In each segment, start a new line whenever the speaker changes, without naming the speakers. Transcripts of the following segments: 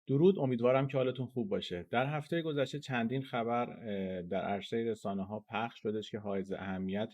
درود، امیدوارم که حالتون خوب باشه. در هفته گذشته چندین خبر در عرصه رسانه‌ها پخش شدش که حائز اهمیت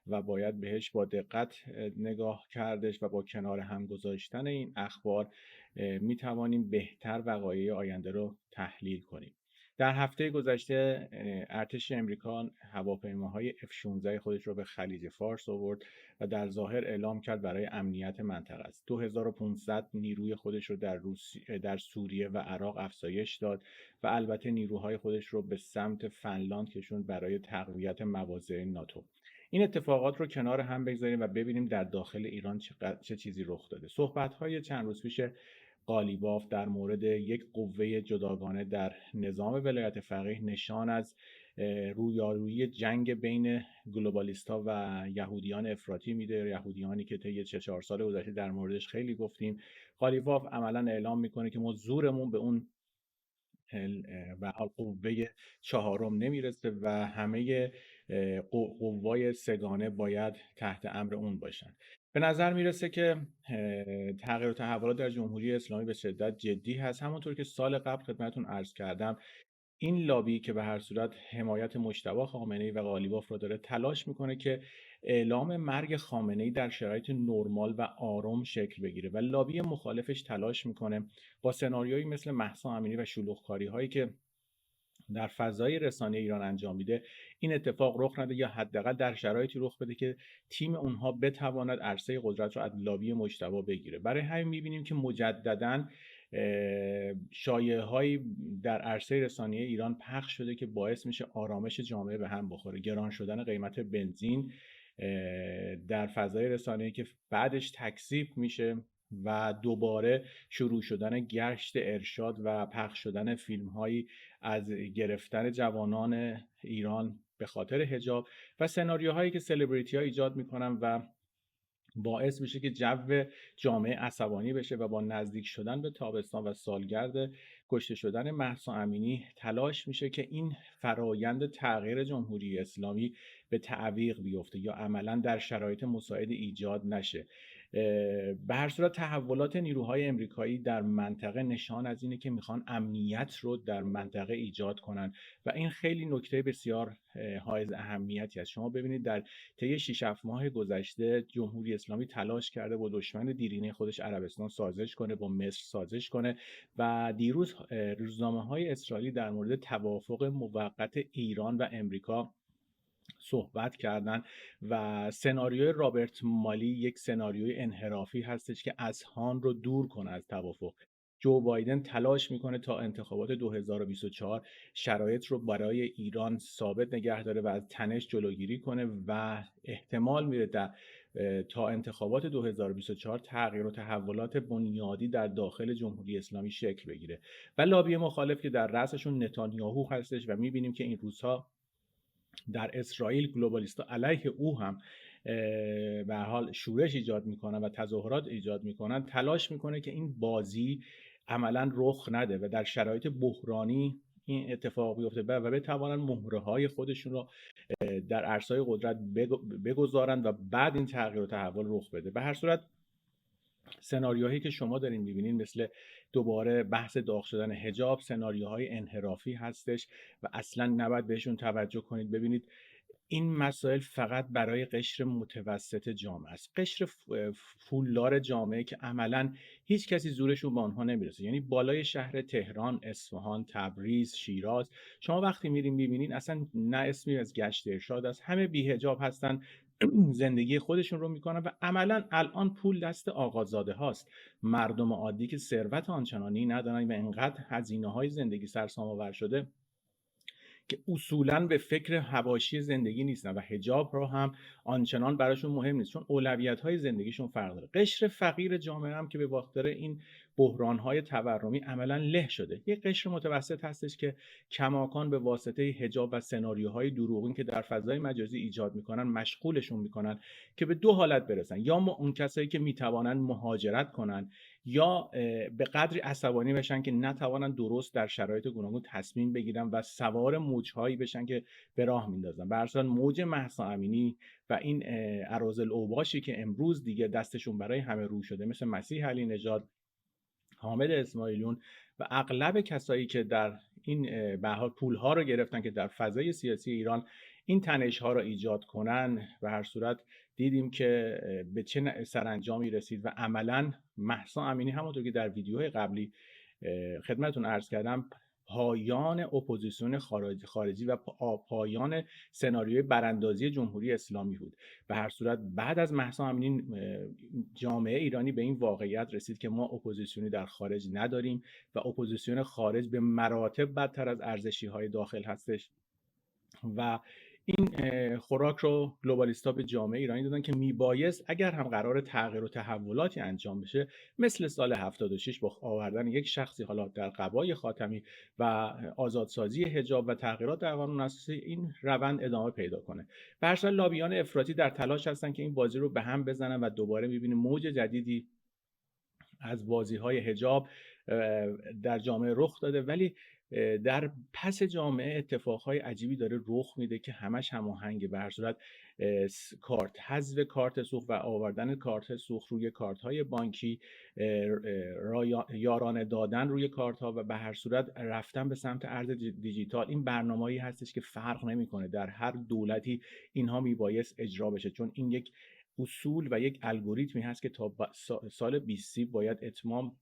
و باید بهش با دقت نگاه کردش و با کنار هم گذاشتن این اخبار می توانیم بهتر وقایع آینده رو تحلیل کنیم. در هفته گذشته ارتش امریکا هواپیماهای F-16 خودش رو به خلیج فارس آورد و در ظاهر اعلام کرد برای امنیت منطقه است. 2500 نیروی خودش رو در سوریه و عراق افزایش داد و البته نیروهای خودش رو به سمت فنلاند کشوند برای تقویت مواضع ناتو. این اتفاقات رو کنار هم بگذاریم و ببینیم در داخل ایران چه چیزی رخ داده. صحبت‌های چند روز پیش قالیباف در مورد یک قوه جداگانه در نظام ولایت فقیه نشان از رویارویی جنگ بین گلوبالیست‌ها و یهودیان افراطی میده. یهودیانی که طی 4 سال گذشته در موردش خیلی گفتیم. قالیباف عملا اعلام میکنه که ما زورمون به اون به حال قوه چهارم نمیرسه و همه قوای سگانه باید تحت امر اون باشن. به نظر میرسه که تغییر و تحولات در جمهوری اسلامی به شدت جدی هست. همونطور که سال قبل خدمتتون عرض کردم، این لابی که به هر صورت حمایت مجتبی خامنه‌ای و قالیباف را داره تلاش میکنه که اعلام مرگ خامنه‌ای در شرایط نرمال و آروم شکل بگیره و لابی مخالفش تلاش میکنه با سناریویی مثل مهسا امینی و شلوغکاری هایی که در فضای رسانه ایران انجام میده این اتفاق رخ نده یا حداقل در شرایطی رخ بده که تیم اونها بتواند عرصه قدرت رو از لابی مجتبی بگیره. برای همین میبینیم که مجدداً شایعه‌هایی در عرصه رسانه‌ای ایران پخش شده که باعث میشه آرامش جامعه به هم بخوره. گران شدن قیمت بنزین در فضای رسانه‌ای که بعدش تکذیب میشه و دوباره شروع شدن گشت ارشاد و پخش شدن فیلم‌هایی از گرفتن جوانان ایران به خاطر حجاب و سناریوهایی که سلبریتی‌ها ایجاد میکنن و باعث میشه که جو جامعه عصبانی بشه و با نزدیک شدن به تابستان و سالگرد کشته شدن مهسا امینی تلاش میشه که این فرایند تغییر جمهوری اسلامی به تعویق بیفته یا عملا در شرایط مساعد ایجاد نشه. به هر صورت تحولات نیروهای امریکایی در منطقه نشان از اینه که میخوان امنیت رو در منطقه ایجاد کنن و این خیلی نکته بسیار حائز اهمیتی است. شما ببینید در طی 6-7 ماه گذشته جمهوری اسلامی تلاش کرده با دشمن دیرینه خودش عربستان سازش کنه، با مصر سازش کنه و دیروز روزنامه‌های اسرائیلی در مورد توافق موقت ایران و امریکا صحبت کردن و سناریوی رابرت مالی یک سناریوی انحرافی هستش که اذهان رو دور کنه از توافق. جو بایدن تلاش میکنه تا انتخابات 2024 شرایط رو برای ایران ثابت نگه داره و از تنش جلوگیری کنه و احتمال میره تا انتخابات 2024 تغییر و تحولات بنیادی در داخل جمهوری اسلامی شکل بگیره و لابی مخالف که در رأسشون نتانیاهو هستش و میبینیم که این روزها در اسرائیل گلوبالیستا علیه او هم به حال شورش ایجاد میکنن و تظاهرات ایجاد میکنن، تلاش میکنه که این بازی عملا رخ نده و در شرایط بحرانی این اتفاق بیفته و بتوانن مهره های خودشون رو در عرصه‌های قدرت بگذارن و بعد این تغییر و تحول رخ بده. به هر صورت سناریوهایی که شما دارین میبینین مثل دوباره بحث داغ شدن حجاب سناریوهای انحرافی هستش و اصلا نباید بهشون توجه کنید. ببینید این مسائل فقط برای قشر متوسط جامعه است، قشر پولدار جامعه که عملا هیچ کسی زورشون به آنها نمیرسه. یعنی بالای شهر تهران، اصفهان، تبریز، شیراز شما وقتی میرین میبینین اصلا نه اسمی از گشت ارشاد است، همه بی‌حجاب هستن، زندگی خودشون رو میکنن و عملا الان پول دست آقازاده هاست. مردم عادی که ثروت آنچنانی ندارن و انقدر هزینه‌های زندگی سرسام آور شده که اصولاً به فکر حواشی زندگی نیستن و حجاب رو هم آنچنان براشون مهم نیست چون اولویت‌های زندگیشون فرق داره. قشر فقیر جامعه هم که به واسطه این بحران‌های تورمی عملاً له شده. یک قشر متوسط هستش که کماکان به واسطه حجاب و سناریوهای دروغین که در فضای مجازی ایجاد میکنن مشغولشون میکنن که به دو حالت برسن: یا اون کسایی که میتوانن مهاجرت کنن یا به قدری عصبانی بشن که نتوانن درست در شرایط گوناگون تصمیم بگیرن و سوار موجهایی بشن که به راه میندازن. به هر صورت موج مهسا امینی و این اراذل اوباشی که امروز دیگه دستشون برای همه رو شده مثل مسیح علی نژاد، حامد اسماعیلیون و اغلب کسایی که در این به هر حال پول‌ها رو گرفتن که در فضای سیاسی ایران این تنش‌ها را ایجاد کنن، به هر صورت دیدیم که به چه سرانجامی رسید و عملاً مهسا امینی همونطور که در ویدیوهای قبلی خدمتتون عرض کردم پایان اپوزیسیون خارجی و پایان سناریوی براندازی جمهوری اسلامی بود. به هر صورت بعد از مهسا امینی جامعه ایرانی به این واقعیت رسید که ما اپوزیسیونی در خارج نداریم و اپوزیسیون خارج به مراتب بدتر از ارزشی‌های داخل هستش و این خوراک رو گلوبالیست‌ها به جامعه ایرانی دادن که میبایست اگر هم قرار تغییر و تحولاتی انجام بشه مثل سال 76 با آوردن یک شخصی حالا در قبای خاتمی و آزادسازی حجاب و تغییرات در قانون اساسی این روند ادامه پیدا کنه. به هر حال لابیان افراطی در تلاش هستن که این بازی رو به هم بزنن و دوباره می‌بینیم موج جدیدی از بازی‌های حجاب در جامعه رخ داده، ولی در پس جامعه اتفاقهای عجیبی داره رخ میده که همش هماهنگه. به هر صورت حذف کارت سوخت و آوردن کارت سوخت روی کارت‌های بانکی، یارانه دادن روی کارت‌ها و به هر صورت رفتن به سمت ارز دیجیتال، این برنامه‌ای هستش که فرق نمی‌کنه در هر دولتی اینها میبایست اجرا بشه، چون این یک اصول و یک الگوریتمی هست که تا سال 2030 باید اتمام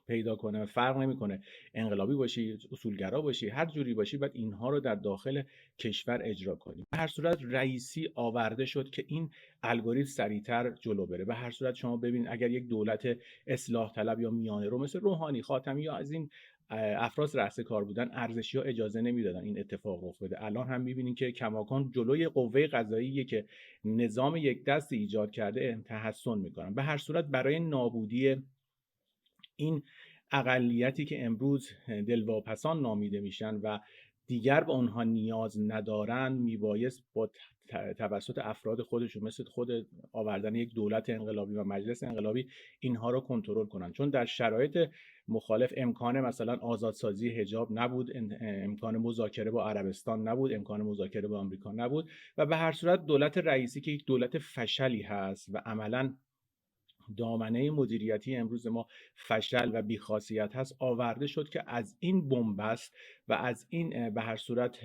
پیدا کنه. فرق نمیکنه انقلابی باشی، اصولگرا باشی، هر جوری باشی، باید اینها رو در داخل کشور اجرا کنیم. به هر صورت رئیسی آورده شد که این الگوریتم سریعتر جلو بره. به هر صورت شما ببین اگر یک دولت اصلاح طلب یا میانه رو مثل روحانی، خاتمی یا از این افراد رأس کار بودن، ارزشی‌ها اجازه نمیدادن این اتفاق رخ بده. الان هم می‌بینیم که کماکان جلوی قوه قضاییه که نظام یک دست ایجاد کرده تحسن میکنن. به هر صورت برای نابودی این اقلیتی که امروز دلواپسان نامیده میشن و دیگر به اونها نیاز ندارن، میبایست با توسط افراد خودشون مثل خود آوردن یک دولت انقلابی و مجلس انقلابی اینها رو کنترل کنن، چون در شرایط مخالف امکان مثلا آزادسازی حجاب نبود، امکان مذاکره با عربستان نبود، امکان مذاکره با آمریکا نبود و به هر صورت دولت رئیسی که یک دولت فشلی هست و عملاً دامنه مدیریتی امروز ما فشل و بیخاصیت هست، آورده شد که از این بنبست و از این به هر صورت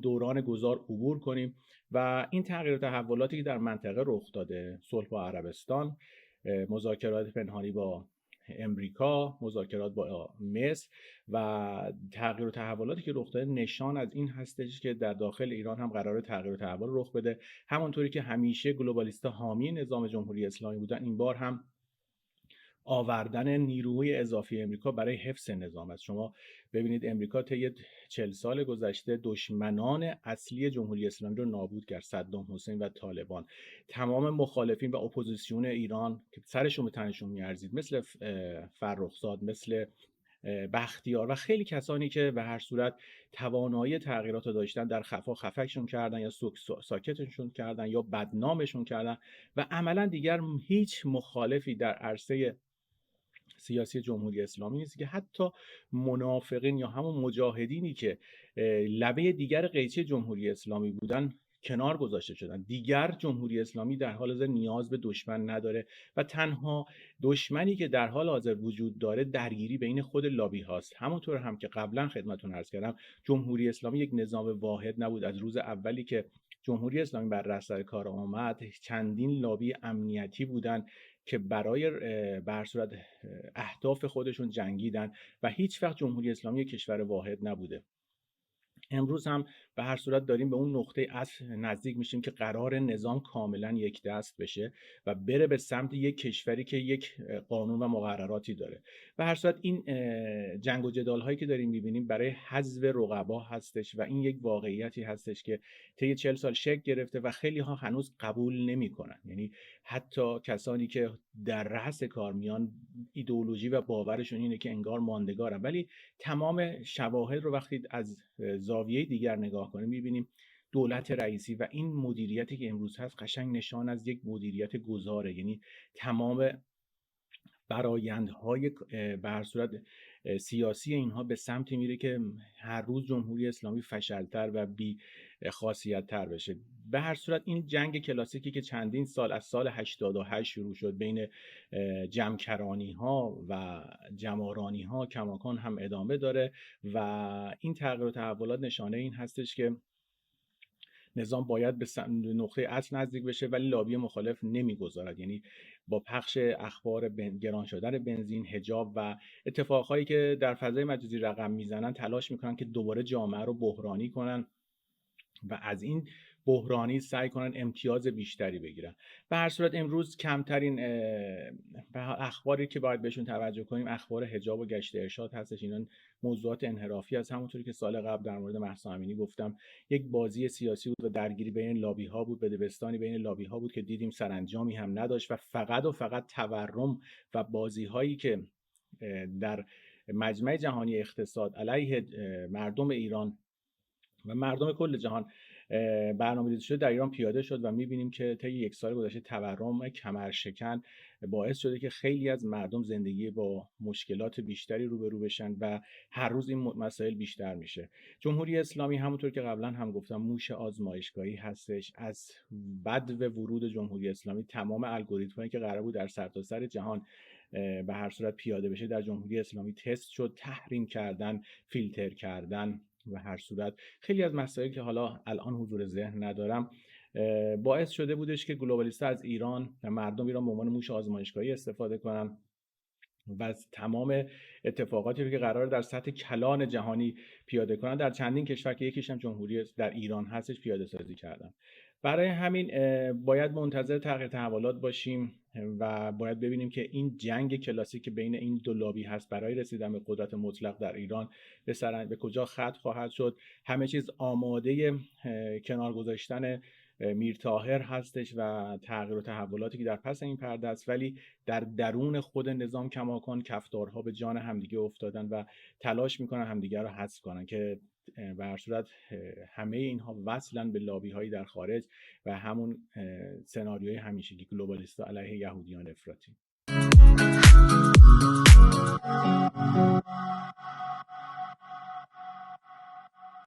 دوران گذار عبور کنیم و این تغییر و تحولاتی که در منطقه رخ داده، صلح با عربستان، مذاکرات پنهانی با امریکا، مذاکرات با مصر و تغییر و تحولاتی که رخ داده نشان از این هستش که در داخل ایران هم قرار تغییر و تحول رخ بده. همونطوری که همیشه گلوبالیست‌ها حامی نظام جمهوری اسلامی بودن، این بار هم آوردن نیروی اضافی امریکا برای حفظ نظام است. شما ببینید امریکا طی 40 سال گذشته دشمنان اصلی جمهوری اسلامی رو نابود کرد، صدام حسین و طالبان. تمام مخالفین و اپوزیسیون ایران که سرشون به تنشون میارزید، مثل فرخزاد، مثل بختیار و خیلی کسانی که به هر صورت توانایی تغییرات رو داشتن، در خفا خفکشون کردن یا ساکتشون کردن یا بدنامشون کردن و عملا دیگر هیچ مخالفی در عرصه سیاسی جمهوری اسلامی نیست که حتی منافقین یا همون مجاهدینی که لبه دیگر قیچی جمهوری اسلامی بودن کنار گذاشته شدن. دیگر جمهوری اسلامی در حال حاضر نیاز به دشمن نداره و تنها دشمنی که در حال حاضر وجود داره درگیری بین خود لابی هاست. همونطور هم که قبلا خدمتتون عرض کردم، جمهوری اسلامی یک نظام واحد نبود. از روز اولی که جمهوری اسلامی بر رأس کار آمد، چندین لابی امنیتی بودن که برای به هر صورت اهداف خودشون جنگیدن و هیچ وقت جمهوری اسلامی یک کشور واحد نبوده. امروز هم به هر صورت داریم به اون نقطه اصل نزدیک میشیم که قرار نظام کاملا یک دست بشه و بره به سمت یک کشوری که یک قانون و مقرراتی داره. به هر صورت این جنگ و جدال هایی که داریم میبینیم برای حذف رقبا هستش و این یک واقعیتی هستش که طی 40 سال شکل گرفته و خیلی ها هنوز قبول نمیکنن. یعنی حتی کسانی که در رأس کار میان، ایدئولوژی و باورشون اینه که انگار ماندگارن، ولی تمام شواهد رو وقتی از زاویه دیگر نگاه کنیم میبینیم دولت رئیسی و این مدیریتی که امروز هست قشنگ نشان از یک مدیریت گذاره. یعنی تمام برآیندهای به هر صورت سیاسی اینها به سمتی میره که هر روز جمهوری اسلامی فشلتر و بی خاصیت‌تر بشه. به هر صورت این جنگ کلاسیکی که چندین سال از سال 88 شروع شد بین جمکرانی ها و جمارانی ها کماکان هم ادامه داره و این تغییر و تحولات نشانه این هستش که نظام باید به نقطه اصل نزدیک بشه، ولی لابی مخالف نمیگذارد. یعنی با پخش اخبار گران شدن بنزین، حجاب و اتفاقهایی که در فضای مجازی رقم میزنن تلاش میکنن که دوباره جامعه رو بحرانی کنن و از این بحرانی سعی کنن امتیاز بیشتری بگیرن. به هر صورت امروز کمترین اخباری که باید بهشون توجه کنیم اخبار حجاب و گشت ارشاد هستش. اینا موضوعات انحرافی است. همونطوری که سال قبل در مورد مهسا امینی گفتم، یک بازی سیاسی بود و درگیری بین لابی ها بود، بدبستانی بین لابی ها بود که دیدیم سرانجامی هم نداشت و فقط تورم و بازی هایی که در مجمع جهانی اقتصاد علیه مردم ایران و مردم کل جهان برنامه‌ریزی شده در ایران پیاده شد و می‌بینیم که طی یک سال گذشته تورم کمرشکن باعث شده که خیلی از مردم زندگی با مشکلات بیشتری روبرو بشن و هر روز این مسائل بیشتر میشه. جمهوری اسلامی همونطور که قبلا هم گفتم موش آزمایشگاهی هستش. از بدو ورود جمهوری اسلامی تمام الگوریتمایی که قرار بود در سرتاسر جهان به هر صورت پیاده بشه در جمهوری اسلامی تست شد، تحریم کردن، فیلتر کردن و هر صورت خیلی از مسائل که حالا الان حضور ذهن ندارم باعث شده بودش که گلوبالیست‌ها از ایران و مردم ایران به عنوان موش آزمایشگاهی استفاده کنن و از تمام اتفاقاتی که قرار در سطح کلان جهانی پیاده کنن در چندین کشور که یکیش هم جمهوری در ایران هستش پیاده سازی کردن. برای همین باید منتظر تغییر تحولات باشیم و باید ببینیم که این جنگ کلاسیک بین این دو لابی هست برای رسیدن به قدرت مطلق در ایران به کجا ختم خواهد شد. همه چیز آماده کنار گذاشتن میرطاهر هستش و تغییر و تحولاتی که در پس این پرده است، ولی در درون خود نظام کماکان کفدارها به جان همدیگه افتادن و تلاش میکنن همدیگه رو حذف کنن که به هر صورت همه اینها وصلن به لابی هایی در خارج و همون سناریوی همیشگی گلوبالیست‌ها علیه یهودیان افراطی.